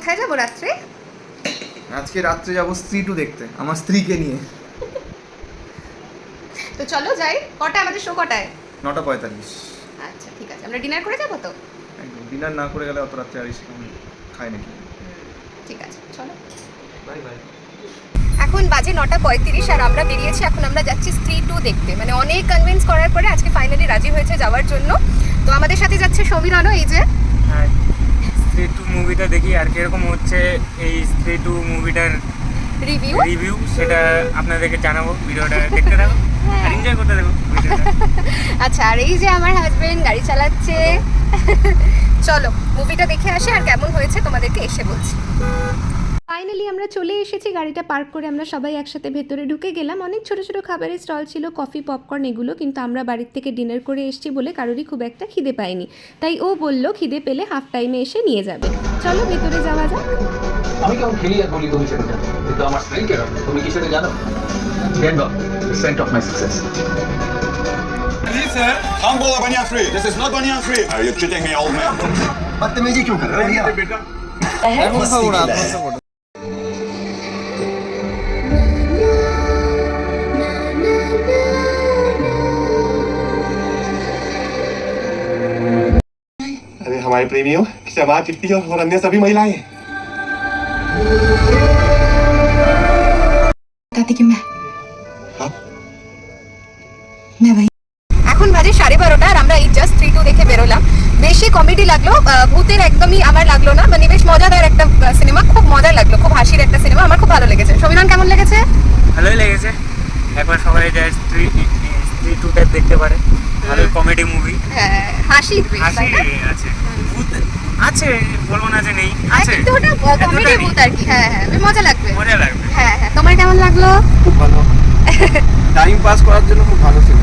কোথায় যাবো রাত্রে? আজকে রাত্রে যাবো স্ত্রী 2 দেখতে আমার স্ত্রীকে নিয়ে। তো চলো যাই। কটায় আমাদের শো কটায়? 9:45। আচ্ছা ঠিক আছে, আমরা ডিনার করে যাবো তো? একদম ডিনার না করে গেলে অত রাত্রে আর এসে খাই নাকি। ঠিক আছে চলো। Bye bye. এখন বাজে 9:35 আর আমরা বেরিয়েছি। এখন আমরা যাচ্ছি স্ত্রী 2 দেখতে। মানে অনেক কনভিন্স করার পরে আজকে ফাইনালি রাজি হয়েছে যাওয়ার জন্য। তো আমাদের সাথে যাচ্ছে সমীরণও, এই যে স্ত্রী 2 মুভিটা দেখি আর কিরকম হচ্ছে এই স্ত্রী 2 মুভিটার রিভিউ সেটা আপনাদেরকে জানাবো। ভিডিওটা দেখতে থাকো আর এনজয় করতে থাকো ভিডিওটা। আচ্ছা, আর এই যে আমার হাজবেন্ড গাড়ি চালাচ্ছে। চলো মুভিটা দেখে আসি, আর কেমন হয়েছে তোমাদেরকে এসে বলছি। ফাইনালি আমরা চলে এসেছি। গাড়িটা পার্ক করে আমরা সবাই একসাথে ভেতরে ঢুকে গেলাম। অনেক ছোট ছোট খাবারের স্টল ছিল, কফি পপকর্ন এগুলো, কিন্তু আমরা বাড়ির থেকে ডিনার করে এসেছি বলে কারোরই খুব একটা খিদে পায়নি। তাই ও বলল খিদে পেলে হাফ টাইমে এসে নিয়ে যাবে। চলো ভেতরে যাওয়া যাক। আমি কেমন খেলি আর বলি তুমি সেটা জানো, কিন্তু আমার স্ত্রীকে তুমি কি সেটা জানো? Gendo, the scent of my success. Please, sir. हम बोला बनिया free. This is not baniya free. Are you cheating me, old man? बदतमीजी क्यों कर रहे हो यार? এখন খাবো না, আত্মহত্যা করো। अरे हमारे प्रेमियों की समाज कितनी और अन्य सभी महिलाएं हैं। बताती कि मैं हाँ? ভাই এখন বাজে 12:30 আর আমরা এই জাস্ট 3-2 দেখে বেরোলাম। বেশি কমেডি লাগলো, ভূতের একদমই আমার লাগলো না। মানে বেশ মজাদার একটা সিনেমা, খুব মজা লাগলো, খুব হাসির একটা সিনেমা, আমার খুব ভালো লেগেছে। সমীরণ কেমন লেগেছে? ভালোই লেগেছে। একবার সবাই যায় স্ত্রী 2টা দেখতে পারে। ভালো কমেডি মুভি। হ্যাঁ, হাসি হাসি আছে, ভূত আছে, বলবো না যে নেই, আছে কিন্তু ওটা কমেডি ভূত আর কি। হ্যাঁ হ্যাঁ, বেশ মজা লাগবে। মজা লাগবে। হ্যাঁ হ্যাঁ, তোমার কেমন লাগলো? খুব ভালো, টাইম পাস করার জন্য খুব ভালো ছিল।